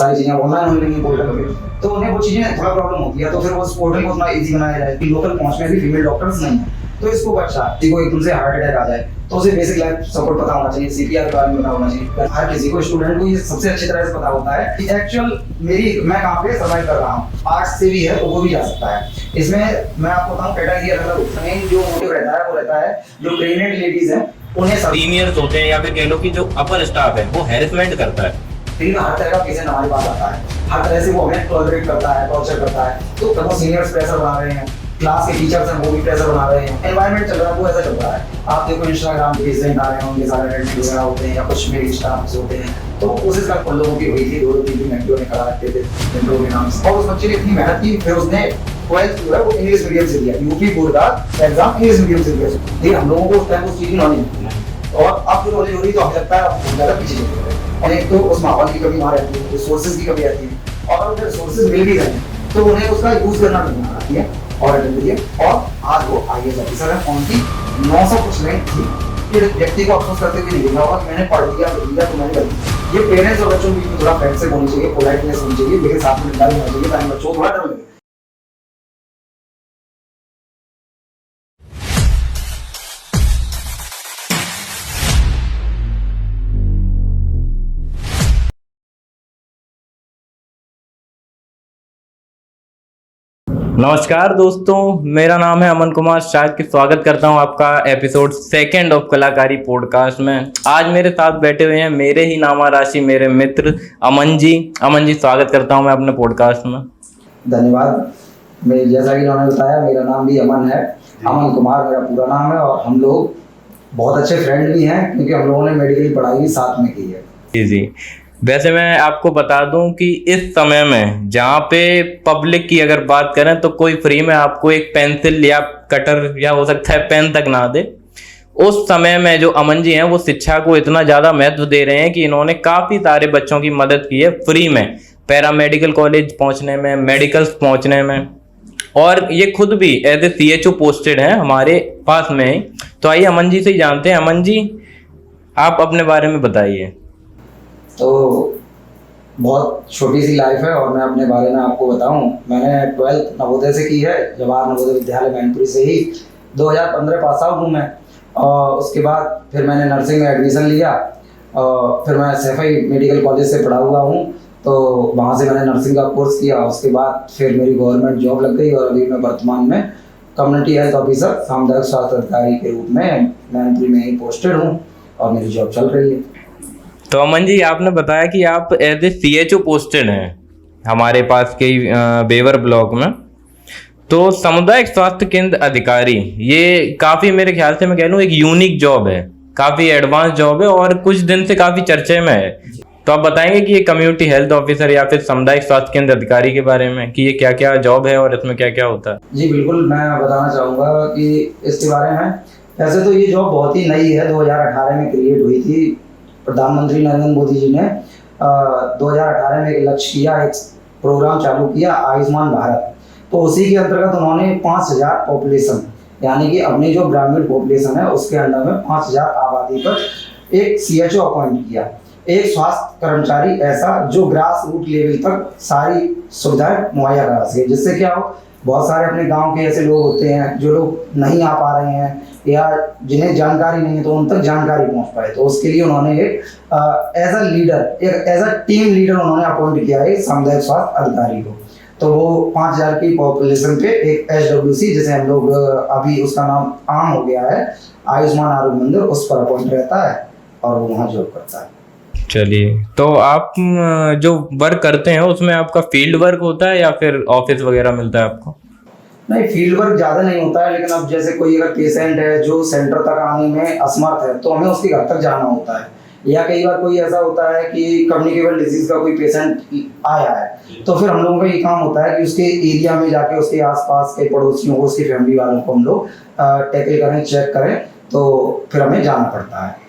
सारी चीजें ऑनलाइन होने लगी पोर्टल पे, तो उन्हें वो चीजें थोड़ा प्रॉब्लम होती है। तो फिर वो उस पोर्टल को उतना ईजी बनाया जाए कि लोकल पहुंचने भी फीमेल डॉक्टर्स नहीं है, तो इसको अच्छा किसी को एकदम से हार्ट अटैक आ जाए तो उसे बेसिक लाइफ सपोर्ट पता होना चाहिए, सीपीआर के बारे में पता होना चाहिए। हर किसी को, स्टूडेंट को ये सबसे अच्छी तरह से पता होता है कि एक्चुअल मैं कहाँ पे सर्वाइव कर रहा हूँ। आर्ट्स से भी है तो वो भी जा सकता है। इसमें मैं आपको बताऊँ कैटेगरी अलग मेन जो मोटिव रहता है वो रहता है जो प्रेग्नेंट लेडीज हैं उन्हें सीनियर्स होते हैं या फिर कह लो कि जो अपर स्टाफ है वो हैरेसमेंट करता है। फिर हर तरह का पेशेंट हमारे पास आता है, हर तरह से वो हमें टॉलरेट करता है, टॉर्चर करता है। तो कभी सीनियर्स प्रेशर बना रहे हैं, क्लास के टीचर्स हैं वो भी प्रेशर बना रहे हैं, एनवायरनमेंट चल रहा है वो ऐसा चल रहा है। आप देखो इंस्टाग्राम पे पेशेंट आ रहे हैं, उनके सारे रेंट वगैरह होते हैं या कुछ मेरे स्टाफ होते हैं, तो कोशिश कर उन लोगों की हुई थी 2-3 घंटे में खड़ा रखते थे विंडो के नाम से। और उस बच्चे ने इतनी मेहनत की, फिर उसने 12th जो है वो इंग्लिश मीडियम से दिया, यूपी बोर्ड का एग्जाम इंग्लिश मीडियम से दिया। लेकिन हम लोगों को उस टाइम उस चीज की नॉलेज नहीं है, और अब जो नॉलेज हो रही तो हमें लगता है बहुत ज़्यादा पीछे चल रहे हैं। और एक तो उस माहौल की कमी वहाँ रहती है, रिसोर्सेज की कमी रहती है, और अगर रिसोर्सेज मिल भी गए तो उन्हें उसका यूज करना नहीं आती है। और आज वो आईएएस ऑफिसर है। उनकी 900 कुछ रैंक थी, फिर व्यक्ति को अफसोस करते हुए नहीं देखा होगा कि मैंने पढ़ लिया तो मैंने कर दिया। ये पेरेंट्स और बच्चों की थोड़ा फ्रेंडशिप होनी चाहिए, पोलाइटनेस होनी चाहिए, लेकिन साथ में निकाल होना चाहिए ताकि बच्चों को थोड़ा डर लगे। नमस्कार दोस्तों, मेरा नाम है अमन कुमार शाह की स्वागत करता हूं आपका एपिसोड 2 ऑफ कलाकारी पॉडकास्ट में। आज मेरे साथ बैठे हुए हैं मेरे ही नामा राशि मेरे मित्र अमन जी। अमन जी, स्वागत करता हूं मैं अपने पॉडकास्ट में। धन्यवाद। मैं जैसा कि उन्होंने बताया, मेरा नाम भी अमन है, अमन कुमार मेरा पूरा नाम है, और हम लोग बहुत अच्छे फ्रेंड भी हैं क्योंकि हम लोगों ने मेडिकल की पढ़ाई भी साथ में की है। जी, वैसे मैं आपको बता दूं कि इस समय में जहाँ पे पब्लिक की अगर बात करें तो कोई फ्री में आपको एक पेंसिल या कटर या हो सकता है पेन तक ना दे। उस समय में जो अमन जी हैं वो शिक्षा को इतना ज़्यादा महत्व दे रहे हैं कि इन्होंने काफ़ी सारे बच्चों की मदद की है फ्री में, पैरामेडिकल कॉलेज पहुँचने में, मेडिकल्स पहुँचने में, और ये खुद भी एज ए CHO पोस्टेड हैं हमारे पास में ही। तो आइए अमन जी से ही जानते हैं। अमन जी, आप अपने बारे में बताइए। तो बहुत छोटी सी लाइफ है और मैं अपने बारे में आपको बताऊं, मैंने 12th नवोदय से की है, जवाहर नवोदय विद्यालय मैनपुरी से ही। 2015 पास आउट हूँ मैं, और उसके बाद फिर मैंने नर्सिंग में एडमिशन लिया, और फिर मैं सैफई मेडिकल कॉलेज से पढ़ा हुआ हूँ, तो वहाँ से मैंने नर्सिंग का कोर्स किया। उसके बाद फिर मेरी गवर्नमेंट जॉब लग गई, और अभी मैं वर्तमान में कम्युनिटी हेल्थ ऑफिसर सामुदायिक स्वास्थ्य अधिकारी के रूप में मैनपुरी में ही पोस्टेड हूँ, और मेरी जॉब चल रही है। तो अमन जी, आपने बताया कि आप एज ए CHO पोस्टेड हैं हमारे पास के बेवर ब्लॉक में। तो सामुदायिक स्वास्थ्य केंद्र अधिकारी, ये काफ़ी मेरे ख्याल से मैं कह लूँ एक यूनिक जॉब है, काफ़ी एडवांस जॉब है, और कुछ दिन से काफ़ी चर्चे में है। तो आप बताएंगे कि ये कम्युनिटी हेल्थ ऑफिसर या फिर सामुदायिक स्वास्थ्य केंद्र अधिकारी के बारे में कि ये क्या क्या जॉब है और इसमें क्या क्या होता है? जी बिल्कुल, मैं बताना चाहूँगा कि इसके बारे में। वैसे तो ये जॉब बहुत ही नई है, 2018 में क्रिएट हुई थी। प्रधानमंत्री नरेंद्र मोदी जी ने 2018 में एक लक्ष्य किया, एक प्रोग्राम चालू किया, आयुष्मान भारत। तो उसी के अंतर्गत उन्होंने 5000 पॉपुलेशन, यानी कि अपनी जो ग्रामीण पॉपुलेशन है उसके अंदर में 5000 आबादी पर एक CHO अपॉइंट किया, एक स्वास्थ्य कर्मचारी ऐसा जो ग्रास रूट लेवल तक सारी सुविधाएं मुहैया करा सके। जिससे क्या हो, बहुत सारे अपने गांव के ऐसे लोग होते हैं जो लोग नहीं आ पा रहे हैं या जिन्हें जानकारी नहीं है, तो उन तक जानकारी पहुंच पाए। तो उसके लिए उन्होंने एक एज अ लीडर, एक एज अ टीम लीडर उन्होंने अपॉइंट किया है सामुदायिक स्वास्थ्य अधिकारी को। तो वो 5000 की पॉपुलेशन पे एक HWC, जिसे हम लोग अभी उसका नाम आम हो गया है, आयुष्मान आरोग्य मंदिर, उस पर अपॉइंट रहता है और वो वहाँ जॉब करता है। चलिए, तो आप जो वर्क करते हैं उसमें आपका फील्ड वर्क होता है या फिर ऑफिस वगैरह मिलता है आपको? नहीं, फील्ड वर्क ज़्यादा नहीं होता है, लेकिन अब जैसे कोई अगर पेशेंट है जो सेंटर तक आने में असमर्थ है तो हमें उसके घर तक जाना होता है। या कई बार कोई ऐसा होता है कि कम्युनिकेबल डिजीज का कोई पेशेंट आया है, तो फिर हम लोगों का ये काम होता है कि उसके एरिया में जाके उसके आसपास के पड़ोसियों को, उसकी फैमिली वालों को हम लोग टैकल करें, चेक करें, तो फिर हमें जाना पड़ता है।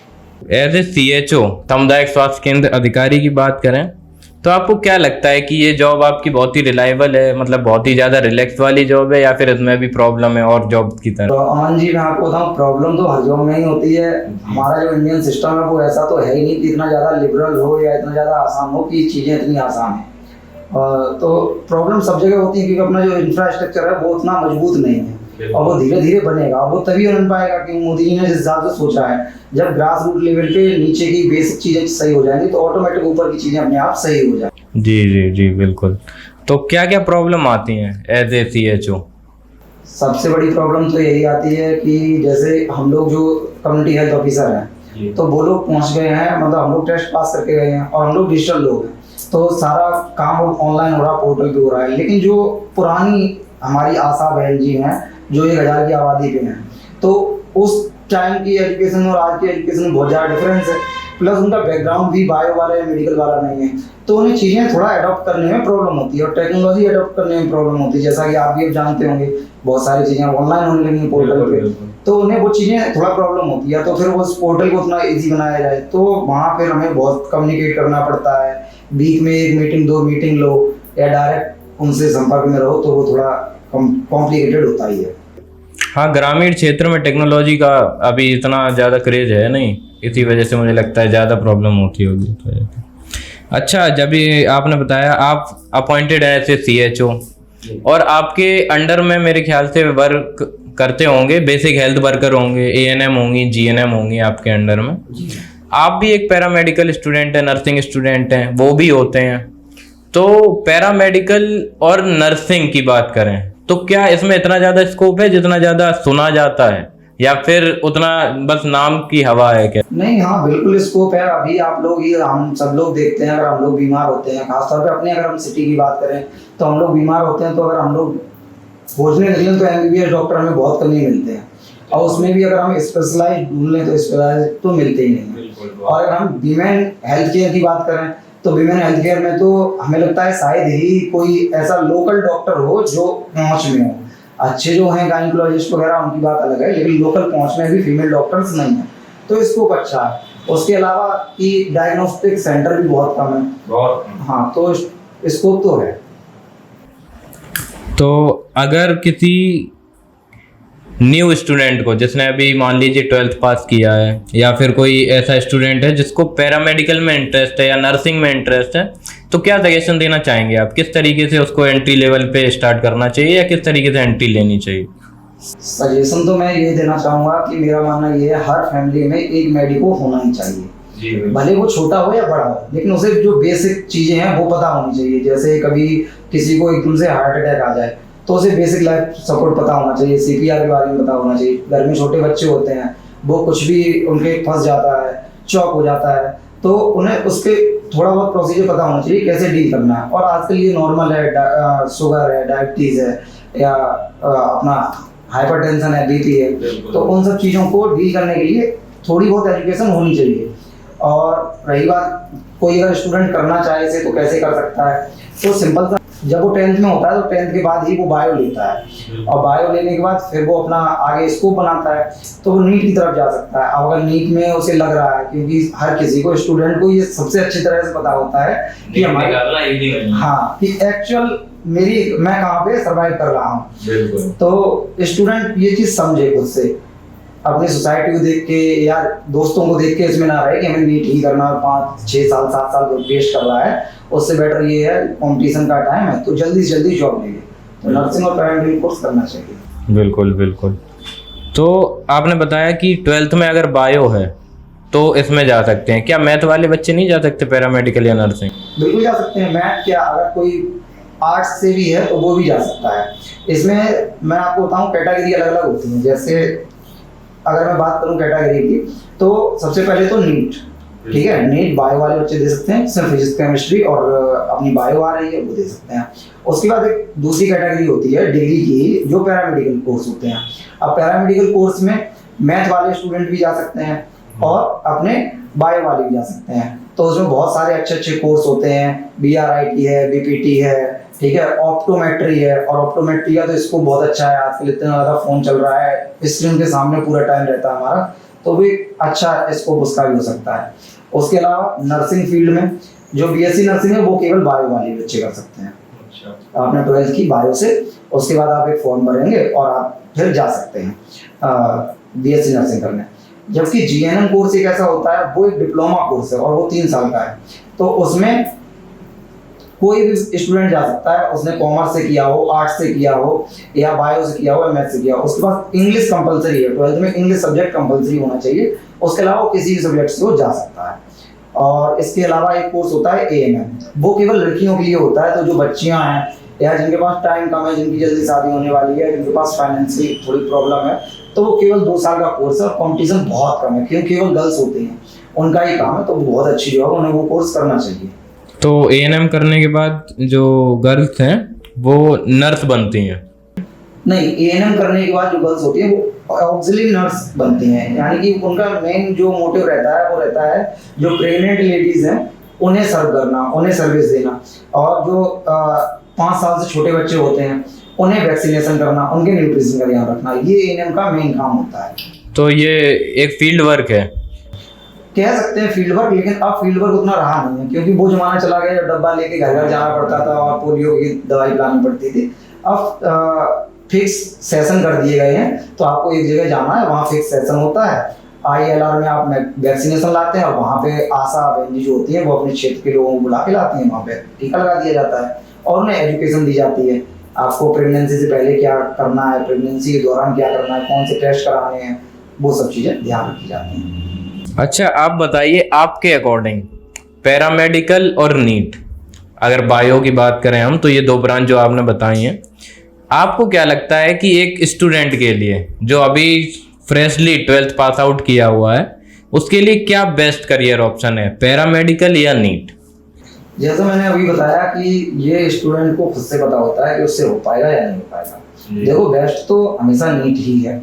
एज ए CHO सामुदायिक स्वास्थ्य केंद्र अधिकारी की बात करें तो आपको क्या लगता है कि ये जॉब आपकी बहुत ही रिलायबल है, मतलब बहुत ही ज़्यादा रिलैक्स वाली जॉब है, या फिर इसमें भी प्रॉब्लम है और जॉब की तरह? तो अमन जी, मैं आपको बताऊं, प्रॉब्लम तो हर जॉब में ही होती है। हमारा जो इंडियन सिस्टम है वो ऐसा तो है ही नहीं कि इतना ज़्यादा लिबरल हो या इतना ज़्यादा आसान हो कि चीज़ें इतनी आसान है। तो प्रॉब्लम सब जगह होती है, क्योंकि अपना जो इंफ्रास्ट्रक्चर है वो उतना मजबूत नहीं है, और वो धीरे धीरे बनेगा। वो तभी बन पाएगा कि मोदी जी ने जिस हिसाब से सोचा है, जब ग्रास रूट लेवल पे नीचे की बेसिक चीज़ें सही हो जाएंगी तो ऑटोमेटिक ऊपर की चीज़ें अपने आप सही हो जाएंगी। जी जी जी बिल्कुल। तो क्या क्या प्रॉब्लम आती हैं एज ए CHO? सबसे बड़ी प्रॉब्लम तो यही आती है कि जैसे हम लोग जो कम्युनिटी हेल्थ ऑफिसर हैं, तो वो लोग पहुंच गए हैं, मतलब हम लोग टेस्ट पास करके गए हैं और हम लोग डिजिटल लोग हैं, तो सारा काम ऑनलाइन हो रहा, पोर्टल पे हो रहा है। लेकिन जो पुरानी हमारी आशा बहन जी हैं, जो 1000 की आबादी पे हैं, तो उस टाइम की एजुकेशन और आज की एजुकेशन में बहुत ज़्यादा डिफरेंस है। प्लस उनका बैकग्राउंड भी बायो वाला या मेडिकल वाला नहीं है, तो उन्हें चीज़ें थोड़ा अडॉप्ट करने में प्रॉब्लम होती है और टेक्नोलॉजी अडॉप्ट करने में प्रॉब्लम होती है। जैसा कि आप भी अब जानते होंगे, बहुत सारी चीज़ें ऑनलाइन होने लगी पोर्टल पे, तो उन्हें वो चीज़ें थोड़ा प्रॉब्लम होती है। तो फिर उस पोर्टल को उतना ईजी बनाया जाए, तो वहाँ फिर हमें बहुत कम्युनिकेट करना पड़ता है। वीक में 1 मीटिंग 2 मीटिंग लो या डायरेक्ट उनसे संपर्क में रहो, तो वो थोड़ा कॉम्प्लिकेटेड होता ही है। हाँ, ग्रामीण क्षेत्र में टेक्नोलॉजी का अभी इतना ज़्यादा क्रेज है नहीं, इसी वजह से मुझे लगता है ज़्यादा प्रॉब्लम होती होगी तो। अच्छा, जब ये आपने बताया आप अपॉइंटेड है एज CHO, और आपके अंडर में मेरे ख्याल से वर्क करते होंगे बेसिक हेल्थ वर्कर होंगे, ANM होंगी, GNM होंगी आपके अंडर में। आप भी एक पैरामेडिकल स्टूडेंट है, नर्सिंग स्टूडेंट हैं, वो भी होते हैं। तो पैरामेडिकल और नर्सिंग की बात करें तो क्या इसमें इतना ज़्यादा स्कोप है जितना ज़्यादा सुना जाता है, या फिर उतना बस नाम की हवा है क्या? नहीं, हाँ बिल्कुल स्कोप है। अभी आप लोग ये हम सब लोग देखते हैं, अगर हम लोग बीमार होते हैं, खासतौर पे अपने अगर हम सिटी की बात करें, तो हम लोग बीमार होते हैं, तो अगर हम लोग खोजने निकलें तो MBBS डॉक्टर हमें बहुत कम ही मिलते हैं, और उसमें भी अगर हम स्पेशलाइज ढूंढ लें तो स्पेशलाइज तो मिलते ही नहीं है। और अगर हम वीमेन हेल्थ केयर की बात करें, तो वीमेन हेल्थ केयर में तो हमें लगता है शायद ही कोई ऐसा लोकल डॉक्टर हो जो पहुंच में हो। अच्छे जो हैं गायनिकोलॉजिस्ट वगैरह, उनकी बात अलग है, लेकिन लोकल पहुंच में भी फीमेल डॉक्टर्स नहीं है, तो स्कोप अच्छा है। उसके अलावा कि डायग्नोस्टिक सेंटर भी बहुत कम है। हाँ, तो स्कोप तो है। तो अगर किसी न्यू स्टूडेंट को, जिसने अभी मान लीजिए 12th पास किया है, या फिर कोई ऐसा स्टूडेंट है जिसको पैरामेडिकल में इंटरेस्ट है या नर्सिंग में इंटरेस्ट है, तो क्या सजेशन देना चाहेंगे आप? किस तरीके से उसको एंट्री लेवल पे स्टार्ट करना चाहिए या किस तरीके से एंट्री लेनी चाहिए? सजेशन तो मैं ये देना चाहूँगा कि मेरा मानना ये है, हर फैमिली में एक मेडिको होना ही चाहिए, भले वो छोटा हो या बड़ा हो, लेकिन उसे जो बेसिक चीज़ें हैं वो पता होनी चाहिए। जैसे कभी किसी को एकदम से हार्ट अटैक आ जाए, तो उसे बेसिक लाइफ सपोर्ट पता होना चाहिए, CPR के बारे में पता होना चाहिए। घर में छोटे बच्चे होते हैं, वो कुछ भी उनके फंस जाता है, चौक हो जाता है, तो उन्हें उसके थोड़ा बहुत प्रोसीजर पता होना चाहिए, कैसे डील करना है। और आजकल ये नॉर्मल है, शुगर है, डायबिटीज़ है, या अपना हाइपरटेंशन है, BP है, तो उन सब चीज़ों को डील करने के लिए थोड़ी बहुत एजुकेशन होनी चाहिए। और रही बात, कोई अगर स्टूडेंट करना चाहे इसे तो कैसे कर सकता है, तो सिंपल सा, जब वो 10th में होता है तो 10th के बाद ही वो बायो लेता है, और बायो लेने के बाद फिर वो अपना आगे स्कोप बनाता है, तो वो नीट की तरफ जा सकता है। अब अगर नीट में उसे लग रहा है, क्योंकि हर किसी को, स्टूडेंट को ये सबसे अच्छी तरह से पता होता है कि हमारे, हाँ, कि एक्चुअल मैं कहाँ पे सर्वाइव कर रहा हूँ। तो स्टूडेंट ये चीज़ समझे खुद से, अपनी सोसाइटी को देख के या दोस्तों को देख के इसमें ना रहे कि हमें नीट ही करना और 5 6 साल 7 साल वेस्ट कर रहा है। उससे बेटर ये है, कंपटीशन का टाइम है, तो जल्दी से जल्दी जॉब लेंगे, तो नर्सिंग और पैरामेडिकल कोर्स करना चाहिए। बिल्कुल बिल्कुल। तो आपने बताया कि 12th में अगर बायो है तो इसमें जा सकते हैं, क्या मैथ वाले बच्चे नहीं जा सकते पैरामेडिकल या नर्सिंग? बिल्कुल जा सकते हैं। मैथ क्या, अगर कोई आर्ट्स से भी है तो वो भी जा सकता है। इसमें मैं आपको बताऊं, कैटेगरी अलग अलग होती है। जैसे अगर मैं बात करूं कैटेगरी की, तो सबसे पहले तो नीट, ठीक है, नीट बायो वाले बच्चे दे सकते हैं, सिर्फ फिजिक्स केमिस्ट्री और अपनी बायो आ रही है वो दे सकते हैं। उसके बाद एक दूसरी कैटेगरी होती है डिग्री की, जो पैरामेडिकल कोर्स होते हैं। अब पैरामेडिकल कोर्स में मैथ वाले स्टूडेंट भी जा सकते हैं और अपने बायो वाले भी जा सकते हैं। तो उसमें बहुत सारे अच्छे अच्छे कोर्स होते हैं, BRIT है, BPT है, ठीक है, ऑप्टोमेट्री है। और ऑप्टोमेट्री का तो इसको बहुत अच्छा है, आजकल इतना ज़्यादा फ़ोन चल रहा है, स्क्रीन के सामने पूरा टाइम रहता है हमारा, तो भी अच्छा स्कोप उसका भी हो सकता है। उसके अलावा नर्सिंग फील्ड में जो बीएससी नर्सिंग है वो केवल बायो वाले बच्चे कर सकते हैं। आपने 12th की बायो से, उसके बाद आप एक फॉर्म भरेंगे और आप फिर जा सकते हैं बीएससी नर्सिंग करने। जबकि जीएनएम कोर्स एक ऐसा होता है, वो एक डिप्लोमा कोर्स है और वो 3 साल का है। तो उसमें कोई भी स्टूडेंट जा सकता है, उसने कॉमर्स से किया हो, आर्ट्स से किया हो या बायो से किया हो या मैथ से किया हो। उसके बाद इंग्लिश कंपलसरी है, 12th में इंग्लिश सब्जेक्ट कंपलसरी होना चाहिए। उसके अलावा किसी भी सब्जेक्ट से वो जा सकता है। और इसके अलावा एक कोर्स होता है एएनएम, वो केवल लड़कियों के लिए होता है। तो जो बच्चियां हैं या जिनके पास टाइम कम है, जिनकी जल्दी शादी होने वाली है, जिनके पास फाइनेंशियली थोड़ी प्रॉब्लम है, तो वो केवल 2 साल का कोर्स है और कंपटीशन बहुत कम है क्योंकि केवल गर्ल्स होती हैं, उनका ही काम है। तो बहुत अच्छी जो है उन्हें वो कोर्स करना चाहिए। तो एएनएम करने के बाद जो गर्ल्स हैं वो नर्स बनती हैं? नहीं, एएनएम करने के बाद जो गर्ल्स होती हैं वो ऑक्सिलरी नर्स बनती हैं। यानी कि उनका मेन जो मोटिव रहता है वो रहता है जो प्रेग्नेंट लेडीज हैं उन्हें सर्व करना, उन्हें सर्विस देना। और जो 5 साल से छोटे बच्चे होते हैं उन्हें वैक्सीनेशन करना, उनके न्यूट्रिशन का ध्यान रखना, ये एएनएम का मेन काम होता है। तो ये एक फील्ड वर्क है, कह सकते हैं फील्ड वर्क। लेकिन अब फील्ड वर्क उतना रहा नहीं है क्योंकि वो जमाना चला गया जब डब्बा लेके घर घर जाना पड़ता था और पोलियो की दवाई पिलानी पड़ती थी। अब फिक्स सेशन कर दिए गए हैं, तो आपको एक जगह जाना है, वहाँ फिक्स सेशन होता है। ILR में आप वैक्सीनेशन लाते हैं और वहाँ पे आशा बहन जो होती हैं वो अपने क्षेत्र के लोगों को बुला के लाती हैं, वहाँ पे टीका लगा दिया जाता है और उन्हें एजुकेशन दी जाती है। आपको प्रेगनेंसी से पहले क्या करना है, प्रेगनेंसी के दौरान क्या करना है, कौन से टेस्ट कराने हैं, वो सब चीज़ें ध्यान रखी जाती हैं। अच्छा, आप बताइए आपके अकॉर्डिंग पैरामेडिकल और नीट, अगर बायो की बात करें हम, तो ये 2 ब्रांच जो आपने बताई हैं, आपको क्या लगता है कि एक स्टूडेंट के लिए जो अभी फ्रेशली 12th पास आउट किया हुआ है उसके लिए क्या बेस्ट करियर ऑप्शन है, पैरामेडिकल या नीट? जैसा मैंने अभी बताया कि ये स्टूडेंट को खुद से पता होता है कि उससे हो पाएगा या नहीं हो पाएगा। देखो, बेस्ट तो हमेशा नीट ही है,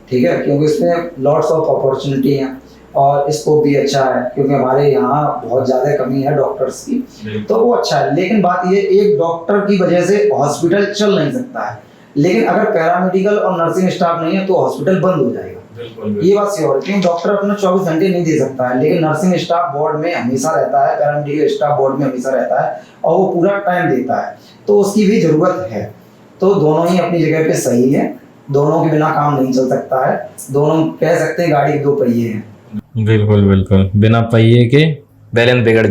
ठीक है, क्योंकि इसमें लॉट्स ऑफ अपॉर्चुनिटी हैं और स्कोप भी अच्छा है क्योंकि हमारे यहाँ बहुत ज़्यादा कमी है डॉक्टर्स की, तो वो अच्छा है। लेकिन बात ये, एक डॉक्टर की वजह से हॉस्पिटल चल नहीं सकता है, लेकिन अगर पैरामेडिकल और नर्सिंग स्टाफ नहीं है तो हॉस्पिटल बंद हो जाएगा। ये बात श्योर है क्योंकि डॉक्टर अपना 24 घंटे नहीं दे सकता है, लेकिन नर्सिंग स्टाफ बोर्ड में हमेशा रहता है, पैरामेडिकल स्टाफ बोर्ड में हमेशा रहता है और वो पूरा टाइम देता है, तो उसकी भी ज़रूरत है। तो दोनों ही अपनी जगह पे सही है, दोनों के बिना काम नहीं चल सकता है। दोनों कह सकते हैं गाड़ी के 2 पहिए हैं। बिल्कुल बिल्कुल, बिना पहिए के बैलेंस बिगड़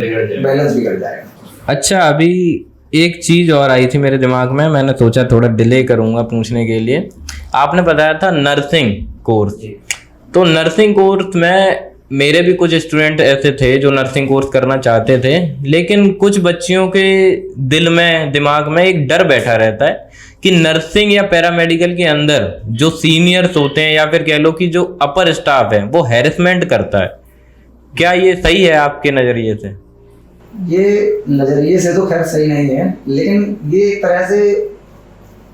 जाएगा। अच्छा, अभी एक चीज और आई थी मेरे दिमाग में, मैंने सोचा थोड़ा डिले करूंगा पूछने के लिए। आपने बताया था नर्सिंग कोर्स, तो नर्सिंग कोर्स में मेरे भी कुछ स्टूडेंट ऐसे थे जो नर्सिंग कोर्स करना चाहते थे, लेकिन कुछ बच्चियों के दिल में, दिमाग में एक डर बैठा रहता है कि नर्सिंग या पैरामेडिकल के अंदर जो सीनियर्स होते हैं या फिर कह लो कि जो अपर स्टाफ है वो हैरेसमेंट करता है। क्या ये सही है आपके नज़रिए से? ये नज़रिए से तो खैर सही नहीं है, लेकिन ये एक तरह से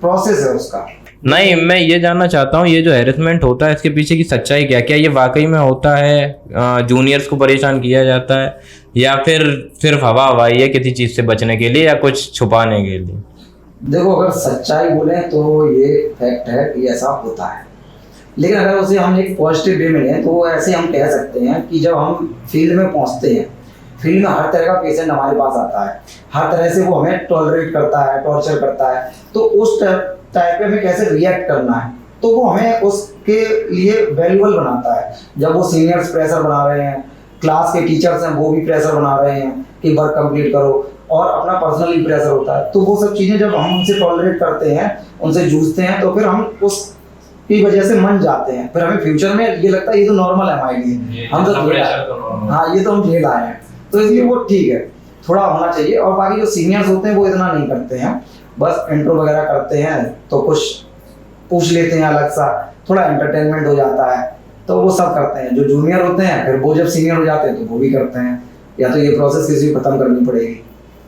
प्रोसेस है उसका। नहीं, मैं ये जानना चाहता हूँ ये जो हैरेसमेंट होता है इसके पीछे की सच्चाई क्या ये वाकई में होता है? जूनियर्स को परेशान किया जाता है या फिर सिर्फ हवा हवाई है किसी चीज़ से बचने के लिए या कुछ छुपाने के लिए? देखो, अगर सच्चाई बोले तो ये फैक्ट है कि ऐसा होता है, लेकिन अगर उसे हम एक पॉजिटिव वे में लें तो ऐसे हम कह सकते हैं कि जब हम फील्ड में पहुंचते हैं, फील्ड में हर तरह का पेशेंट हमारे पास आता है, हर तरह से वो हमें टॉलरेट करता है, टॉर्चर करता है, तो उस टाइप पे हमें कैसे रिएक्ट करना है, तो वो हमें उसके लिए वैल्यूबल बनाता है। जब वो सीनियर्स प्रेशर बना रहे हैं, क्लास के टीचर्स हैं वो भी प्रेशर बना रहे हैं कि वर्क कंप्लीट करो, और अपना पर्सनली प्रेशर होता है, तो वो सब चीज़ें जब हम उनसे टॉलरेट करते हैं, उनसे जूझते हैं, तो फिर हम उसकी वजह से मन जाते हैं। फिर हमें फ्यूचर में ये लगता है ये तो नॉर्मल है हमारे लिए, हम तो हाँ ये तो हम झेल आए हैं, तो इसलिए वो ठीक है, थोड़ा होना चाहिए। और बाकी जो सीनियर्स होते हैं वो इतना नहीं करते हैं, बस इंट्रो वगैरह करते हैं तो कुछ पूछ लेते हैं अलग सा, थोड़ा एंटरटेनमेंट हो जाता है, तो वो सब करते हैं। जो जूनियर होते हैं फिर वो जब सीनियर हो जाते हैं तो वो भी करते हैं, या तो ये प्रोसेस किसी को खत्म करनी पड़ेगी।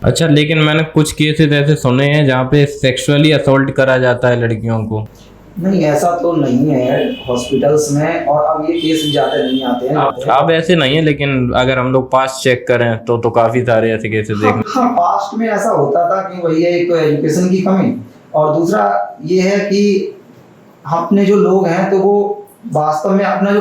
अच्छा, लेकिन मैंने कुछ केसेस ऐसे सुने हैं जहाँ पे सेक्सुअली असॉल्ट करा जाता है लड़कियों को। नहीं, ऐसा तो नहीं है हॉस्पिटल्स में, और अब ये केस ज़्यादा नहीं आते हैं। अब ऐसे नहीं है, लेकिन अगर हम लोग पास्ट चेक करें तो काफ़ी सारे ऐसे केसेस देखने। हाँ, पास्ट में ऐसा होता था कि वही है, एक तो एजुकेशन की कमी, और दूसरा ये है कि अपने जो लोग हैं तो वो वास्तव में अपना जो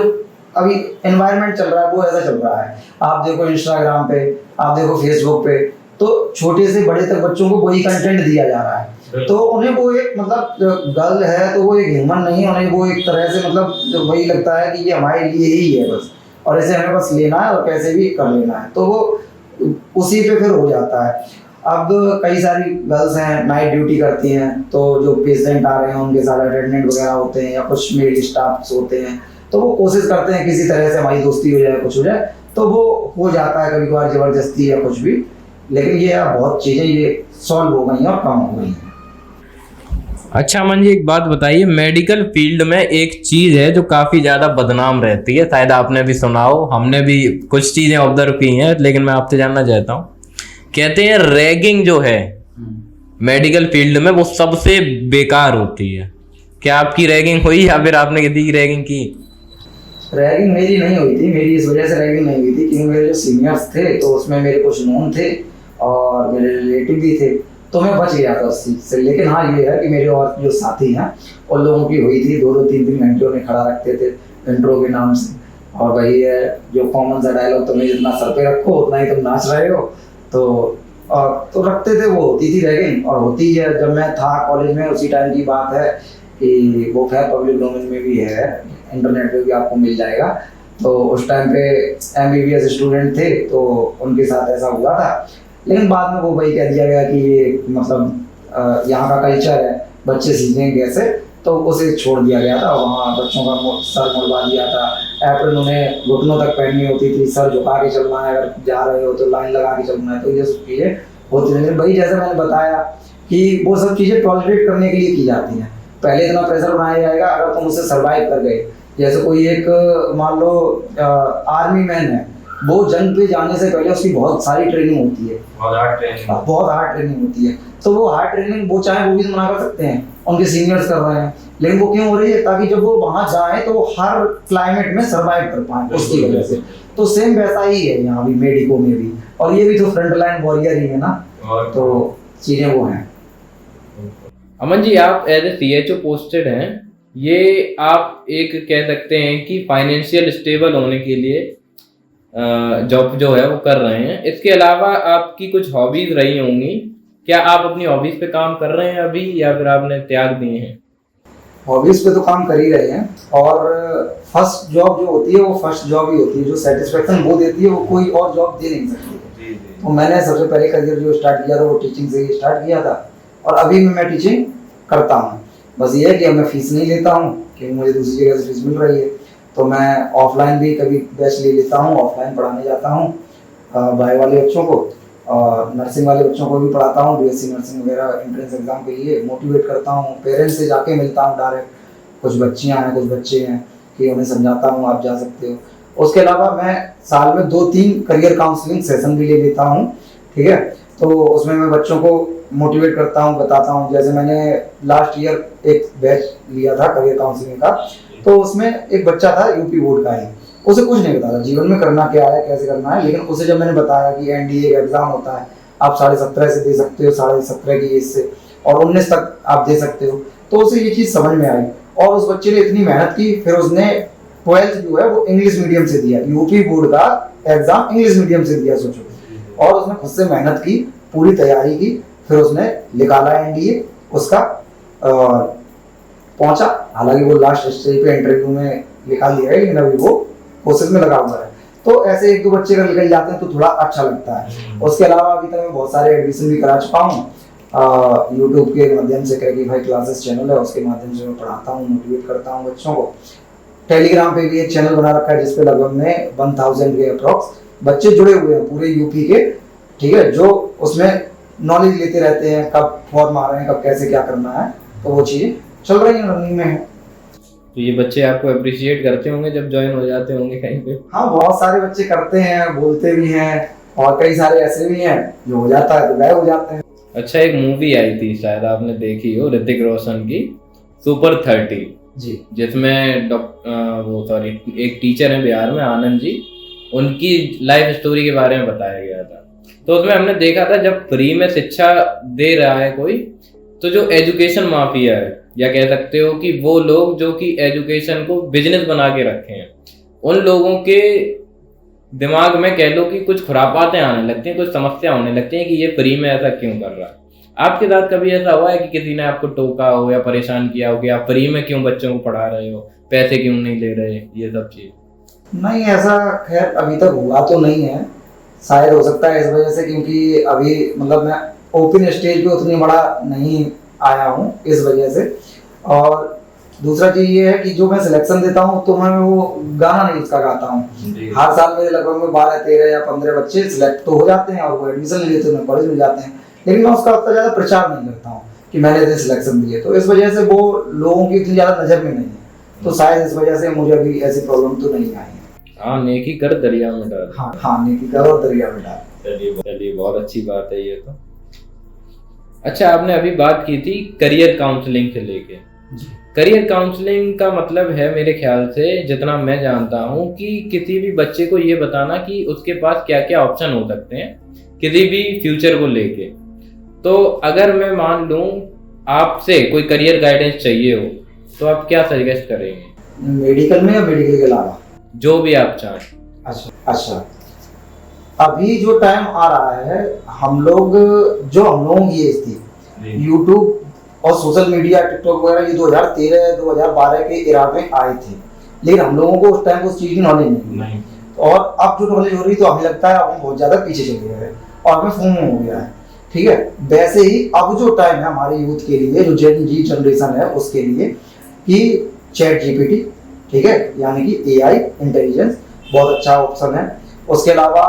अभी एनवायरनमेंट चल रहा है वो ऐसा चल रहा है। आप देखो इंस्टाग्राम पे, आप देखो फेसबुक पे, तो छोटे से बड़े तक बच्चों को वही कंटेंट दिया जा रहा है। तो उन्हें वो एक मतलब गर्ल है तो वो एक ह्यूमन नहीं, उन्हें वो एक तरह से मतलब वही लगता है कि ये हमारे लिए ही है बस, और ऐसे हमें बस लेना है और कैसे भी कर लेना है, तो वो उसी पे फिर हो जाता है। अब कई सारी गर्ल्स हैं नाइट ड्यूटी करती हैं, तो जो पेशेंट आ रहे हैं उनके साथ अटेंडेंट वगैरह होते हैं या कुछ मेल स्टाफ होते हैं, तो वो कोशिश करते हैं किसी तरह से हमारी दोस्ती हो जाए, कुछ हो जाए, तो वो हो जाता है कभी कभार जबरदस्ती या कुछ भी। लेकिन ये बहुत चीज़ें ये सॉल्व हो गई हैं और कम हो गई हैं। अच्छा अमन जी, एक बात बताइए, मेडिकल फील्ड में एक चीज है जो काफी ज्यादा बदनाम रहती है, शायद आपने भी सुना हो, हमने भी कुछ चीजें ऑब्जर्व की हैं, लेकिन मैं आपसे जानना चाहता हूँ। कहते हैं रैगिंग जो है मेडिकल फील्ड में वो सबसे बेकार होती है। क्या आपकी रैगिंग हुई या फिर आपने किसी की रैगिंग की? रैगिंग मेरी नहीं हुई थी, मेरी इस वजह से रैगिंग नहीं हुई थी क्योंकि मेरे जो सीनियर्स थे तो उसमें मेरे कुछ नोन थे और मेरे रिलेटिव भी थे, तो मैं बच गया था उस चीज़ से। लेकिन हाँ ये है कि मेरे और जो साथी हैं उन लोगों की हुई थी, 2-2 3-3 घंटे उन्हें खड़ा रखते थे इंट्रो के नाम से, और वही है जो कॉमन सा डायलॉग, तुम्हें जितना सर पे रखो उतना ही तुम नाच रहे हो, तो रखते थे। वो होती थी रैगिंग और होती है। जब मैं था कॉलेज में उसी टाइम की बात है कि वो खैर पब्लिक डोमेन में भी है, इंटरनेट पे भी आपको मिल जाएगा। तो उस टाइम पे MBBS स्टूडेंट थे तो उनके साथ ऐसा हुआ था, लेकिन बाद में वो वही कह दिया गया कि ये मतलब यहाँ का कल्चर है, बच्चे सीखेंगे कैसे, तो उसे छोड़ दिया गया था। वहाँ बच्चों का सर मुड़वा दिया था, एप्रन उन्हें घुटनों तक पहननी होती थी, सर झुका के चलना है, अगर जा रहे हो तो लाइन लगा के चलना है, तो ये सब चीज़ें होती हैं। वही जैसे मैंने बताया कि वो सब चीज़ें टॉलरेट करने के लिए की जाती हैं। पहले इतना प्रेशर बनाया जाएगा, अगर तुम उससे सर्वाइव कर गए, जैसे कोई एक मान लो आर्मी मैन है, वो जंग पे जाने से पहले उसकी बहुत सारी ट्रेनिंग होती है, बहुत हार्ड ट्रेनिंग होती है। तो वो हार्ड ट्रेनिंग वो चाहे वो भी मना कर सकते हैं, उनके सीनियर्स कर रहे हैं, लेकिन वो क्यों हो रही है? ताकि जब वो वहां जाए तो वो हर क्लाइमेट में सर्वाइव कर पाए, उसकी वजह से। तो सेम वैसा ही है यहाँ भी मेडिको में भी, और ये भी तो फ्रंट लाइन वॉरियर ही है ना, तो चीजें वो हैं। अमन जी, आप एज ए CHO पोस्टेड हैं, ये आप एक कह सकते हैं कि फाइनेंशियल स्टेबल होने के लिए जॉब जो है वो कर रहे हैं। इसके अलावा आपकी कुछ हॉबीज रही होंगी, क्या आप अपनी हॉबीज पे काम कर रहे हैं अभी या फिर आपने त्याग दिए हैं? हॉबीज पे तो काम कर ही रहे हैं, और फर्स्ट जॉब जो होती है वो फर्स्ट जॉब ही होती है, जो सेटिस्फेक्शन वो देती है वो कोई और जॉब दे नहीं सकती। तो मैंने सबसे पहले करियर जो स्टार्ट किया था वो टीचिंग से ही स्टार्ट किया था, और अभी मैं टीचिंग करता हूँ। बस ये है कि अब मैं फीस नहीं लेता हूँ क्योंकि मुझे दूसरी जगह से फीस मिल रही है, तो मैं ऑफलाइन भी कभी बैच ले लेता हूँ, ऑफलाइन पढ़ाने जाता हूँ बायो वाले बच्चों को, और नर्सिंग वाले बच्चों को भी पढ़ाता हूँ, BSc नर्सिंग वगैरह एंट्रेंस एग्जाम के लिए मोटिवेट करता हूँ। पेरेंट्स से जाके मिलता हूँ डायरेक्ट, कुछ बच्चियाँ हैं कुछ बच्चे हैं, कि उन्हें समझाता हूँ आप जा सकते हो। उसके अलावा मैं साल में 2-3 करियर काउंसलिंग सेशन भी ले लेता हूँ, ठीक है। तो उसमें मैं बच्चों को मोटिवेट करता हूँ, बताता हूँ। जैसे मैंने लास्ट ईयर एक बैच लिया था करियर काउंसलिंग का, तो उसमें एक बच्चा था यूपी बोर्ड का ही, उसे कुछ नहीं पता था जीवन में करना क्या है कैसे करना है, लेकिन उसे जब मैंने बताया कि NDA एग्जाम होता है, आप 17.5 से दे सकते हो, 17.5 की एज से, और 19 तक आप दे सकते हो, तो उसे ये चीज़ समझ में आई। और उस बच्चे ने इतनी मेहनत की, फिर उसने 12th जो है वो इंग्लिश मीडियम से दिया, यूपी बोर्ड का एग्जाम इंग्लिश मीडियम से दिया, सोचो। और उसने खुद से मेहनत की, पूरी तैयारी की, फिर उसने निकाला NDA उसका, पहुंचा। हालांकि वो लास्ट स्टेज पे इंटरव्यू में निकाल लिया है, लेकिन अभी वो कोशिश में लगा हुआ है। तो ऐसे 1-2 बच्चे अगर निकल जाते हैं तो थोड़ा अच्छा लगता है। उसके अलावा अभी तक मैं बहुत सारे एडमिशन भी करा चुका हूँ यूट्यूब के माध्यम से, क्रैकी भाई क्लासेस चैनल है, उसके माध्यम से मैं पढ़ाता हूँ, मोटिवेट करता हूँ बच्चों को। टेलीग्राम पे भी एक चैनल बना रखा है जिसपे लगभग में 1000 के अप्रॉक्स बच्चे जुड़े हुए हैं पूरे यूपी के, ठीक है, जो उसमें नॉलेज लेते रहते हैं, कब फॉर्म आ रहे हैं, कब कैसे क्या करना है, तो वो चीज़ें चल रही है, रनिंग में है। तो ये बच्चे आपको अप्रिशिएट करते होंगे जब ज्वाइन हो जाते होंगे कहीं पे? हाँ, बहुत सारे बच्चे करते हैं, बोलते भी हैं, और कई सारे ऐसे भी हैं जो हो जाता है तो गायब हो जाते हैं। अच्छा, एक मूवी आई थी शायद आपने देखी हो, ऋतिक रोशन की, सुपर 30 जी, जिसमें एक टीचर हैं बिहार में, आनंद जी, उनकी लाइफ स्टोरी के बारे में बताया गया था। तो उसमें हमने देखा था जब फ्री में शिक्षा दे रहा है कोई, तो जो एजुकेशन माफिया है, या कह सकते हो कि वो लोग जो कि एजुकेशन को बिजनेस बना के रखे हैं, उन लोगों के दिमाग में कह लो कि कुछ खुरापातें आने लगती हैं, कुछ समस्या होने लगती हैं कि ये फ्री में ऐसा क्यों कर रहा है। आपके साथ कभी ऐसा हुआ है कि किसी ने आपको टोका हो या परेशान किया हो कि आप फ्री में क्यों बच्चों को पढ़ा रहे हो, पैसे क्यों नहीं ले रहे, ये सब चीज? नहीं, ऐसा खैर अभी तक हुआ तो नहीं है। शायद हो सकता है इस वजह से, क्योंकि अभी मतलब मैं ओपन स्टेज पे उतनी बड़ा नहीं आया हूँ इस वजह से। और दूसरा चीज ये है कि जो मैं सिलेक्शन देता हूँ तो मैं वो गाना नहीं उसका गाता हूँ। हर साल मेरे लगभग में 12, 13 या 15 बच्चे सिलेक्ट तो हो जाते हैं और वो एडमिशन ले लेते हैं, कॉलेज में जाते हैं, लेकिन मैं उसका उतना ज्यादा प्रचार नहीं करता हूँ कि मैंने इतने सिलेक्शन दिए। तो इस वजह से वो लोगों की इतनी ज्यादा नजर में नहीं है, तो शायद इस वजह से मुझे अभी ऐसी प्रॉब्लम तो नहीं आई है। हाँ, नेकी कर दरिया में डाल। हाँ, नेकी कर और दरिया में डाल। चलिए बहुत अच्छी बात है ये तो। अच्छा, आपने अभी बात की थी करियर काउंसलिंग से लेके। करियर काउंसलिंग का मतलब है मेरे ख्याल से, जितना मैं जानता हूँ, कि किसी भी बच्चे को ये बताना कि उसके पास क्या क्या ऑप्शन हो सकते हैं किसी भी फ्यूचर को लेके। तो अगर मैं मान लूँ आपसे कोई करियर गाइडेंस चाहिए हो तो आप क्या सजेस्ट करेंगे? मेडिकल में या मेडिकल के अलावा? जो भी आप चाहें। अच्छा, अभी जो टाइम आ रहा है, हम लोगों की एज थी, यूट्यूब और सोशल मीडिया, टिकटॉक वगैरह ये 2013-2012 के इरा में आए थे, लेकिन हम लोगों को उस टाइम उस चीज की नॉलेज नहीं। और अब जो नॉलेज हो रही तो हमें लगता है हम बहुत ज्यादा पीछे चले गए हैं और हमें फोन हो गया है। ठीक है, वैसे ही अब जो टाइम है हमारे यूथ के लिए, जो जेन जी जनरेशन है उसके लिए, कि चैट जीपीटी, ठीक है, यानी कि एआई इंटेलिजेंस बहुत अच्छा ऑप्शन है। उसके अलावा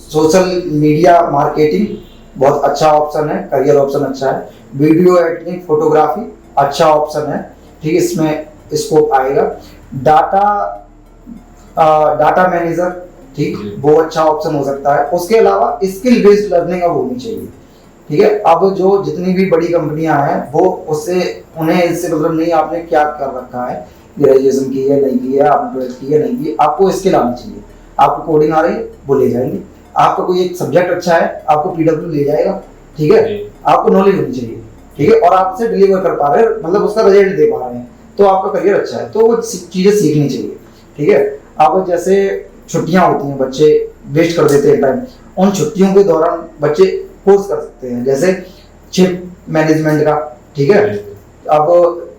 सोशल मीडिया मार्केटिंग बहुत अच्छा ऑप्शन है, करियर ऑप्शन अच्छा है। वीडियो एडिटिंग, फोटोग्राफी अच्छा ऑप्शन है, ठीक, इसमें स्कोप आएगा। डाटा मैनेजर, ठीक, वो अच्छा ऑप्शन हो सकता है। उसके अलावा स्किल बेस्ड लर्निंग अब होनी चाहिए। ठीक है, अब जो जितनी भी बड़ी कंपनियां हैं वो उससे उन्हें इससे मतलब नहीं आपने क्या कर रखा है, ग्रेजुएशन की है नहीं की है, आपने 12th की है नहीं की, आपको स्किल आनी चाहिए। आपको कोडिंग आ रही है वो ले जाएंगे, आपका कोई एक सब्जेक्ट अच्छा है आपको पीडब्ल्यू ले जाएगा। ठीक है, आपको नॉलेज होनी चाहिए, ठीक है, और आप उसे डिलीवर कर पा रहे हैं, मतलब उसका रिजल्ट दे पा रहे हैं, तो आपका करियर अच्छा है। तो वो चीजें सीखनी चाहिए। ठीक है, अब जैसे छुट्टियां होती हैं, बच्चे वेस्ट कर देते हैं टाइम, उन छुट्टियों के दौरान बच्चे कोर्स कर सकते हैं, जैसे चिप मैनेजमेंट का। ठीक है, अब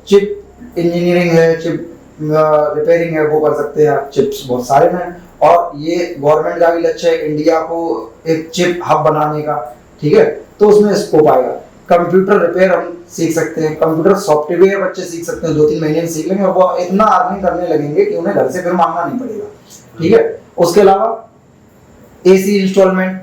चिप इंजीनियरिंग है, चिप रिपेयरिंग है, वो कर सकते हैं। चिप्स बहुत सारे हैं और ये गवर्नमेंट का भी लक्ष्य है इंडिया को एक चिप हब बनाने का। ठीक है, तो उसमें स्कोप आएगा। कंप्यूटर रिपेयर हम सीख सकते हैं, कंप्यूटर सॉफ्टवेयर बच्चे सीख सकते हैं, 2-3 महीने में सीख लेंगे और वो इतना अर्निंग करने लगेंगे कि उन्हें घर से फिर मांगना नहीं पड़ेगा। ठीक है, उसके अलावा एसी इंस्टॉलमेंट